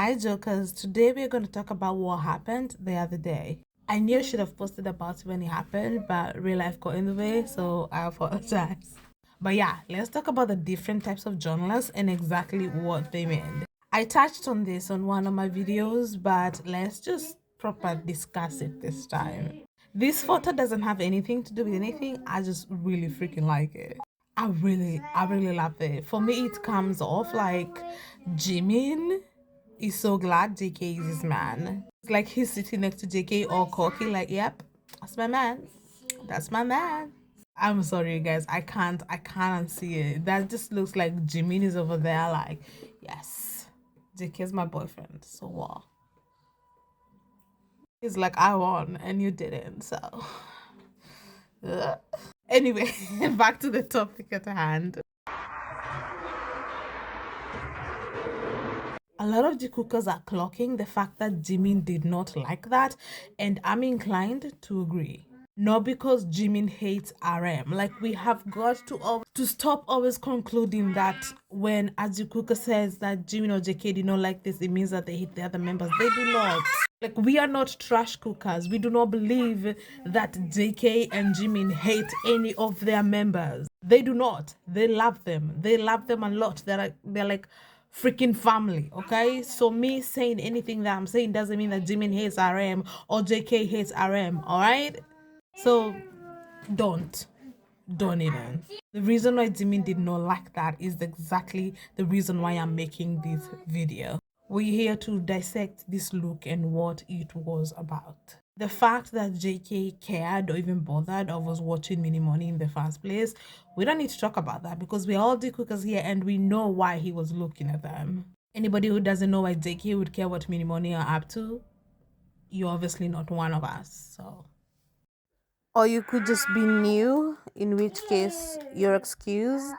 Hi Jokers, today we're going to talk about what happened the other day. I knew I should have posted about it when it happened, but real life got in the way, so I apologize. But yeah, let's talk about the different types of journalists and exactly what they mean. I touched on this on one of my videos, but let's just proper discuss it this time. This photo doesn't have anything to do with anything. I just really freaking like it. I really love it. For me, it comes off like Jimin is so glad JK is his man. It's like he's sitting next to JK all cocky, like, yep, that's my man. That's my man. I'm sorry, you guys. I can't see it. That just looks like Jimin is over there, like, yes, JK is my boyfriend. So what? He's like, I won and you didn't. So, ugh. Anyway, back to the topic at hand. A lot of Jikookers are clocking the fact that Jimin did not like that, and I'm inclined to agree. Not because Jimin hates RM. Like, we have got to stop always concluding that when Jikooker says that Jimin or JK did not like this, it means that they hate the other members. They do not. Like, we are not trash cookers. We do not believe that JK and Jimin hate any of their members. They do not. They love them. They love them a lot. They're like freaking family. Okay, so me saying anything that I'm saying doesn't mean that Jimin hates RM or JK hates RM. All right, so don't even. The reason why Jimin did not like that is exactly the reason why I'm making this video. We're here to dissect this look and what it was about. The fact that JK cared or even bothered or was watching Mini Money in the first place, we don't need to talk about that because we're all Jikookers here and we know why he was looking at them. Anybody who doesn't know why JK would care what Mini Money are up to, you're obviously not one of us, so. Or you could just be new, in which case you're excused.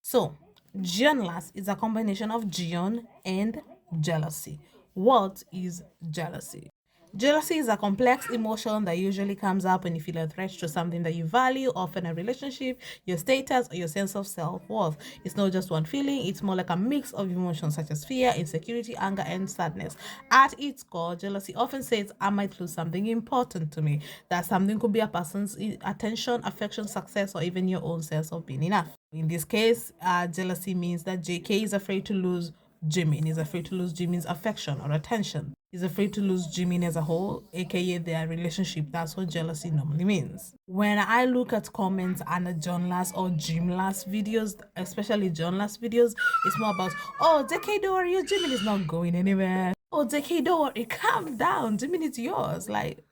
So, Jeonlous is a combination of Jeon and jealousy. What is jealousy? Jealousy is a complex emotion that usually comes up when you feel a threat to something that you value, often a relationship, your status, or your sense of self-worth. It's not just one feeling, it's more like a mix of emotions such as fear, insecurity, anger, and sadness. At its core, jealousy often says, I might lose something important to me. That something could be a person's attention, affection, success, or even your own sense of being enough. In this case, jealousy means that JK is afraid to lose Jimin. He's afraid to lose Jimin's affection or attention. He's afraid to lose Jimin as a whole, aka their relationship. That's what jealousy normally means. When I look at comments and Jeonlous or Jimlous videos, especially Jeonlous videos, it's more about, oh, JK, don't worry, your Jimin is not going anywhere. Oh, JK, don't worry, calm down, Jimin is yours. Like,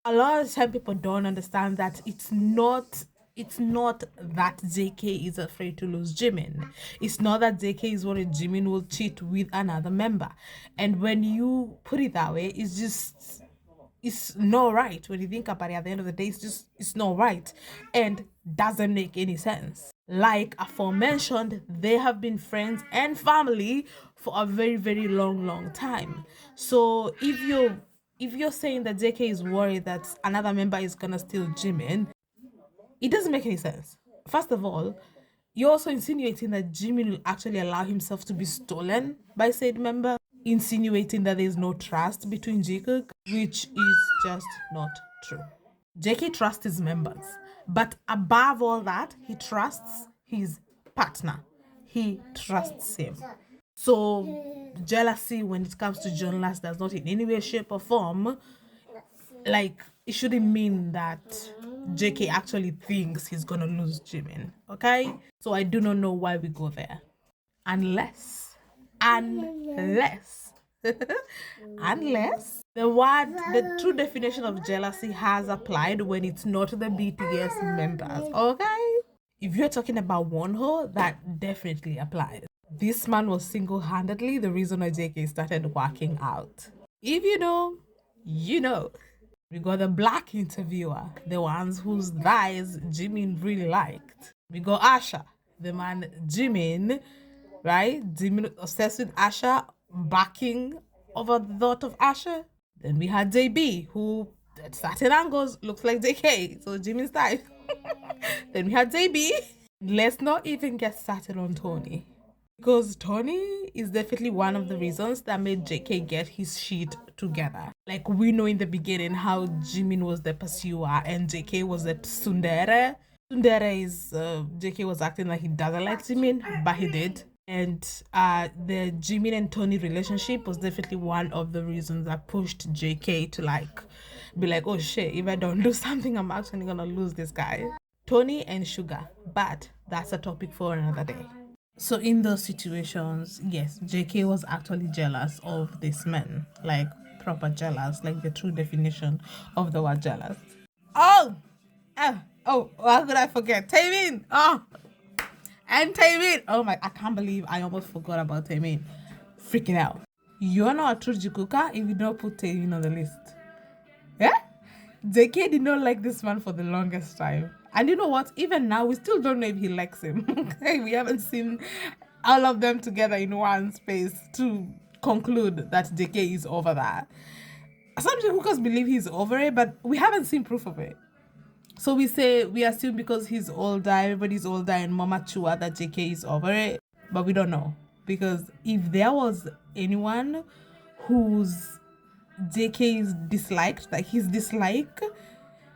a lot of time people don't understand that it's not that JK is afraid to lose Jimin. It's not that JK is worried Jimin will cheat with another member. And when you put it that way, it's not right. When you think about it, at the end of the day, it's not right and doesn't make any sense. Like aforementioned, they have been friends and family for a very, very long time. So if you're saying that JK is worried that another member is gonna steal Jimin, it doesn't make any sense. First of all, you're also insinuating that Jimin will actually allow himself to be stolen by said member, insinuating that there's no trust between Jikook, which is just not true. JK trusts his members, but above all that, he trusts his partner. He trusts him. So jealousy when it comes to Jeonlous does not in any way, shape, or form, like, it shouldn't mean that JK actually thinks he's gonna lose Jimin. Okay? So I do not know why we go there. Unless unless the true definition of jealousy has applied when it's not the BTS members. Okay? If you're talking about Wonho, that definitely applies. This man was single-handedly the reason why JK started working out. If you know, you know. We got the black interviewer, the ones whose thighs Jimin really liked. We got Asha, the man Jimin, right? Jimin obsessed with Asha, backing over the thought of Asha. Then we had JB, who at certain angles looks like JK, so Jimin's type. Then we had JB. Let's not even get started on Tony. Because Tony is definitely one of the reasons that made JK get his shit together. Like, we know in the beginning how Jimin was the pursuer and JK was the tsundere. Tsundere is, JK was acting like he doesn't like Jimin, but he did. And the Jimin and Tony relationship was definitely one of the reasons that pushed JK to like be like, oh shit, if I don't do something, I'm actually gonna lose this guy. Tony and Sugar, but that's a topic for another day. So in those situations, yes, JK was actually jealous of this man, like proper jealous, like the true definition of the word jealous. Oh, how could I forget? Taemin. Oh, and Taemin. Oh my, I can't believe I almost forgot about Taemin. Freaking out. You're not a true Jikooker if you don't put Taemin on the list. Yeah? JK did not like this man for the longest time. And you know what? Even now, we still don't know if he likes him. Okay? We haven't seen all of them together in one space to conclude that JK is over that. Some Jikookers believe he's over it, but we haven't seen proof of it. So we assume because he's older, everybody's older and more mature, that JK is over it. But we don't know. Because if there was anyone whose JK is disliked, like his dislike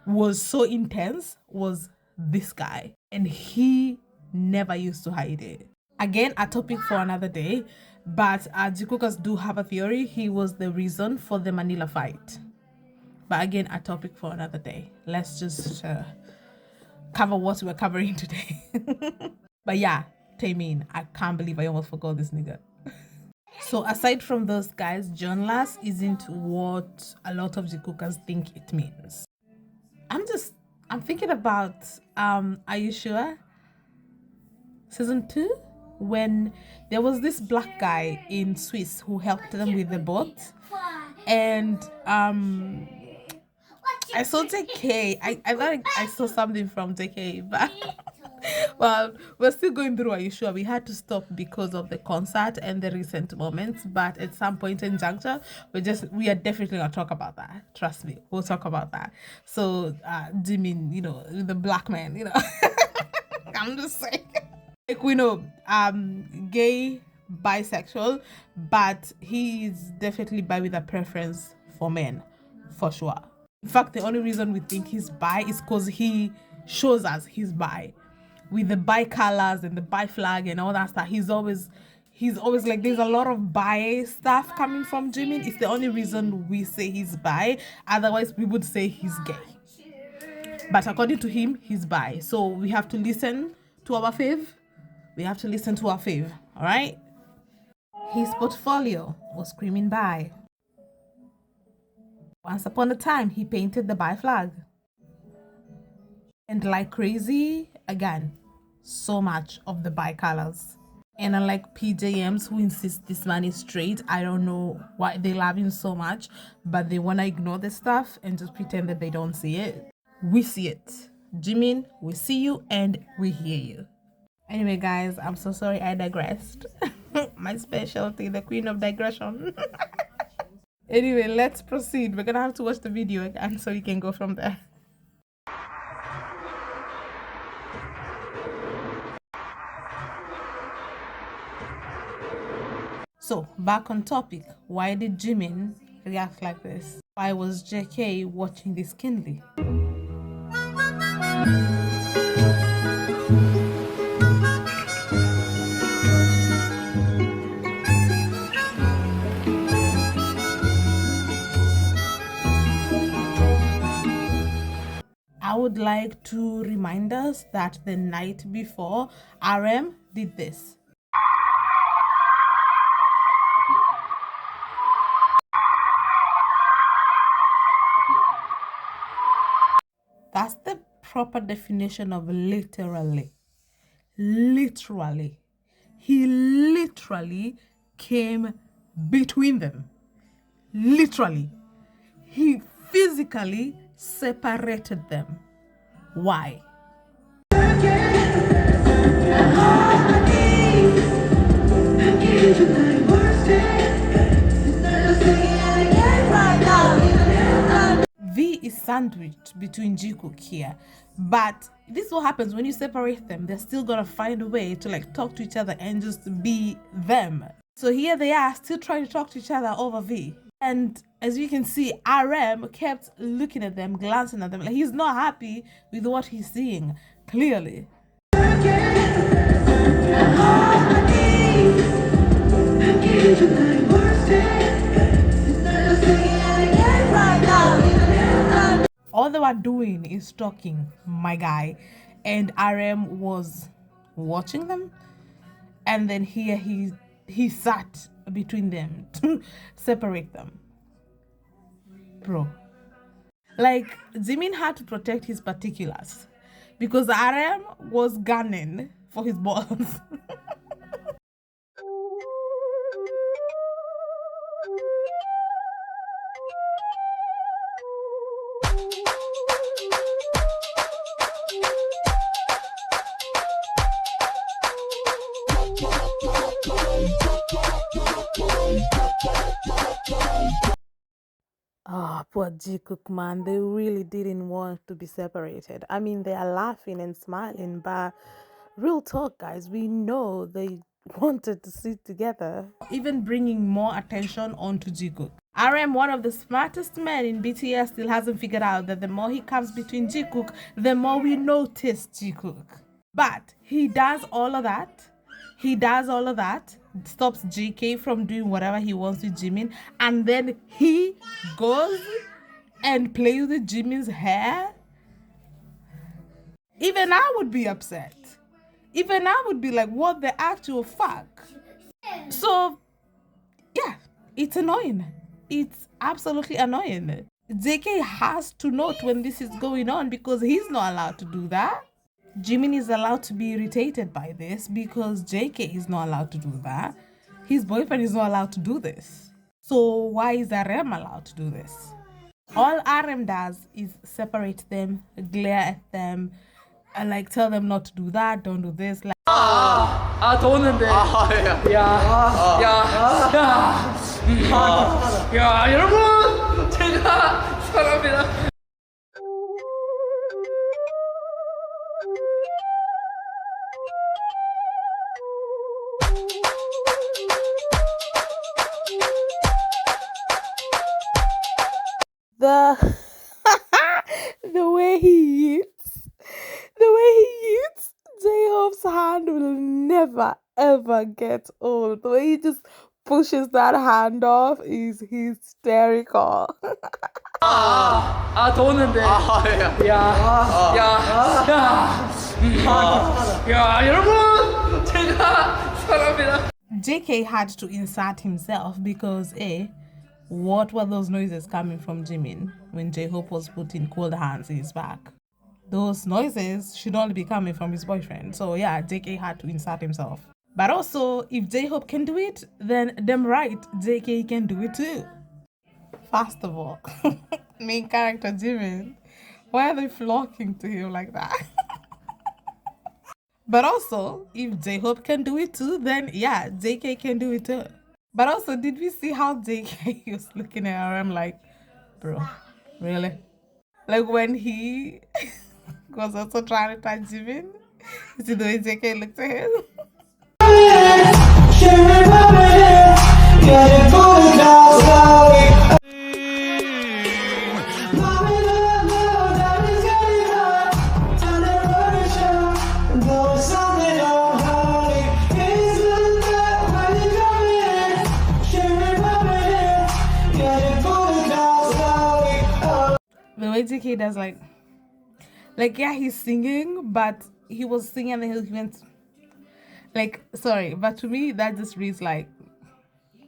was so intense, was this guy. And he never used to hide it. Again, a topic for another day. But Jikookers do have a theory. He was the reason for the Manila fight. But again, a topic for another day. Let's just cover what we're covering today. But yeah, Taemin, I can't believe I almost forgot this nigga. So aside from those guys, Jeonlous isn't what a lot of Jikookers think it means. I'm thinking about, are you sure? Season 2? When there was this black guy in Swiss who helped them with the boat. And I saw JK. I thought I saw something from JK, but well, we're still going through. Are you sure? We had to stop because of the concert and the recent moments. But at some point in juncture, we are definitely gonna talk about that. Trust me, we'll talk about that. So, Jimin, you know, the black man, you know, I'm just saying. Like, we know, gay, bisexual, but he is definitely bi with a preference for men, for sure. In fact, the only reason we think he's bi is because he shows us he's bi. With the bi colors and the bi flag and all that stuff, he's always like, there's a lot of bi stuff coming from Jimin. It's the only reason we say he's bi. Otherwise, we would say he's gay. But according to him, he's bi. So we have to listen to our fave. All right? His portfolio was screaming bi. Once upon a time, he painted the bi flag. And like crazy, again, so much of the bi colors. And unlike PJMs who insist this man is straight, I don't know why they love him so much, but they want to ignore the stuff and just pretend that they don't see it. We see it. Jimin, we see you and we hear you. Anyway, guys, I'm so sorry I digressed. My specialty, the queen of digression. Anyway, let's proceed. We're gonna have to watch the video again so we can go from there. So, back on topic. Why did Jimin react like this? Why was JK watching this keenly? I would like to remind us that the night before, RM did this. That's the proper definition of literally. Literally. He literally came between them. Literally. He physically separated them. Why? V is sandwiched between Jikook here. But this is what happens when you separate them. They're still gonna find a way to like talk to each other and just be them. So here they are still trying to talk to each other over V. And as you can see, RM kept looking at them, glancing at them. Like he's not happy with what he's seeing, clearly. All they were doing is talking, my guy, and RM was watching them, and then here he sat between them to separate them. Bro, like Jimin had to protect his particulars because RM was gunning for his balls. Oh, poor Jikook, man. They really didn't want to be separated. I mean, they are laughing and smiling, but real talk, guys, we know they wanted to sit together. Even bringing more attention onto Jikook. RM, one of the smartest men in BTS, still hasn't figured out that the more he comes between Jikook, the more we notice Jikook. But he does all of that. Stops JK from doing whatever he wants with Jimin, and then he goes and plays with Jimin's hair. Even I would be upset. Even I would be like, what the actual fuck? So, yeah, it's annoying. It's absolutely annoying. JK has to note when this is going on because he's not allowed to do that. Jimin is allowed to be irritated by this because JK is not allowed to do that. His boyfriend is not allowed to do this. So why is RM allowed to do this? All RM does is separate them, glare at them, and like tell them not to do that, don't do this. Like, 더웠는데. 야, 여러분, 제가 사랑합니다. The way he eats, J-Hope's hand will never ever get old. The way he just pushes that hand off is hysterical. 더웠는데. 야, 여러분, 제가 사랑합니다. JK had to insert himself because what were those noises coming from Jimin when J-Hope was putting cold hands in his back? Those noises should only be coming from his boyfriend. So yeah, JK had to insert himself. But also, if J-Hope can do it, then damn right, JK can do it too. First of all, main character Jimin, why are they flocking to him like that? But also, if J-Hope can do it too, then yeah, JK can do it too. But also, did we see how JK was looking at RM like, bro, really? Like when he was also trying to touch Jimin? You see the way JK looked at him? The way JK does like yeah, he's singing, but he was singing and then he went like, sorry, but to me that just reads like,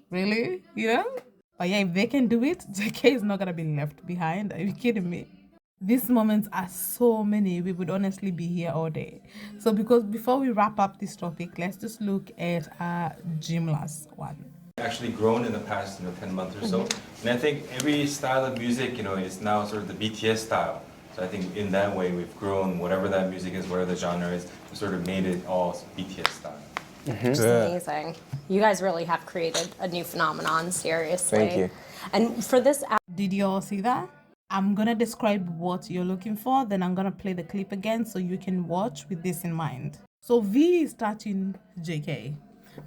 really, you know? But yeah, if they can do it, JK is not gonna be left behind. Are you kidding me? These moments are so many, we would honestly be here all day. So before we wrap up this topic, let's just look at Jeonlous one. Actually grown in the past 10 months or so, and I think every style of music is now sort of the BTS style. So I think in that way we've grown, whatever that music is, whatever the genre is, we sort of made it all BTS style. It's amazing. You guys really have created a new phenomenon, seriously. Thank you. And for this Did you all see that? I'm gonna describe what you're looking for, then I'm gonna play the clip again so you can watch with this in mind. So V is touching JK.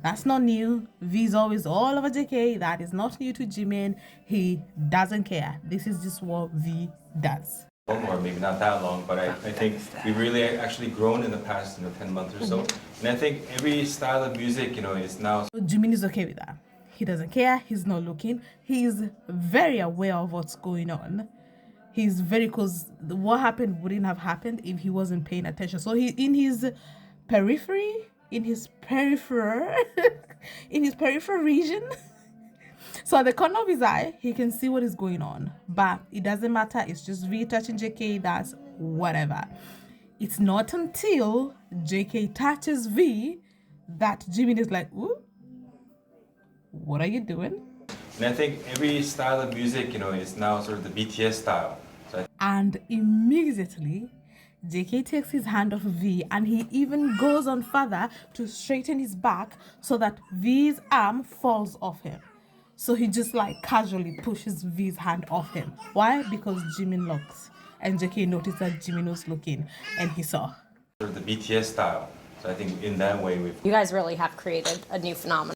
That's not new. V is always all over JK. That is not new to Jimin. He doesn't care. This is just what V does. Or maybe not that long, but I think we've really actually grown in the past 10 months or so. And I think every style of music is now. So Jimin is okay with that. He doesn't care. He's not looking. He's very aware of what's going on. He's very, because what happened wouldn't have happened if he wasn't paying attention. So he in his periphery, in his peripheral, in his peripheral region. So at the corner of his eye, he can see what is going on. But it doesn't matter. It's just V touching JK. That's whatever. It's not until JK touches V that Jimin is like, ooh, what are you doing? And I think every style of music is now sort of the BTS style. So And immediately, JK takes his hand off V and he even goes on further to straighten his back so that V's arm falls off him. So he just like casually pushes V's hand off him. Why? Because Jimin looks. And JK noticed that Jimin was looking and he saw. sort of the BTS style. So I think in that way we've. You guys really have created a new phenomenon.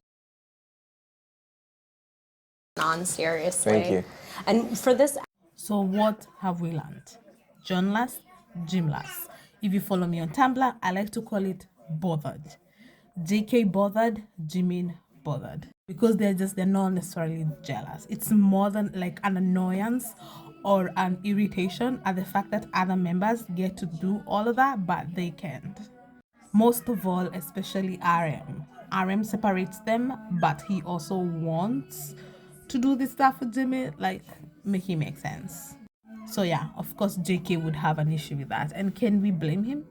Seriously. Thank you. And for this, So what have we learned? Jeonlous, Jimlous. If you follow me on Tumblr, I like to call it bothered. JK bothered, Jimin bothered. Because they're not necessarily jealous. It's more than like an annoyance or an irritation at the fact that other members get to do all of that, but they can't. Most of all, especially RM. RM separates them, but he also wants to do this stuff with Jimmy, like, make it make sense. So yeah, of course JK would have an issue with that. And can we blame him?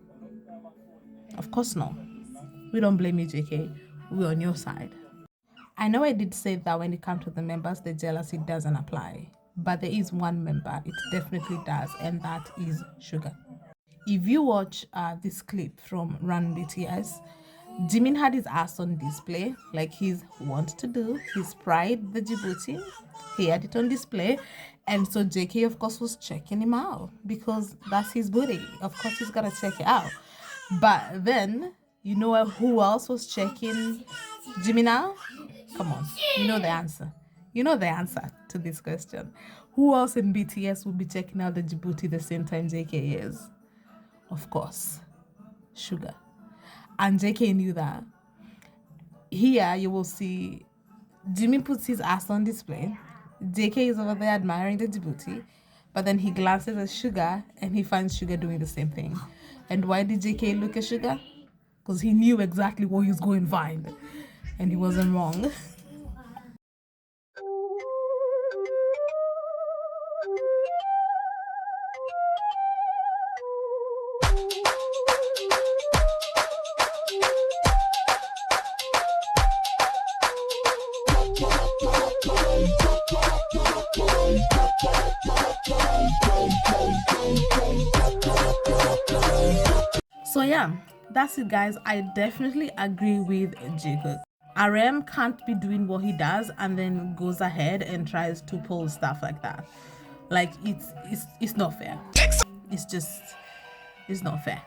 Of course no. We don't blame you, JK. We're on your side. I know I did say that when it comes to the members, the jealousy doesn't apply. But there is one member, it definitely does, and that is Sugar. If you watch this clip from Run BTS, Jimin had his ass on display, like he's wants to do, his pride, the Djibouti. He had it on display. And so JK, of course, was checking him out because that's his booty. Of course, he's got to check it out. But then, you know who else was checking Jimin out? Come on, you know the answer. You know the answer to this question. Who else in BTS would be checking out the Djibouti the same time JK is? Of course, Sugar. And JK knew that. Here you will see Jimin puts his ass on display. JK is over there admiring the Djibouti, but then he glances at Sugar and he finds Sugar doing the same thing. And why did JK look at Sugar? Because he knew exactly what he was going to find, and he wasn't wrong. So yeah, that's it guys. I definitely agree with Jikook. RM can't be doing what he does and then goes ahead and tries to pull stuff like that. Like it's not fair. It's not fair.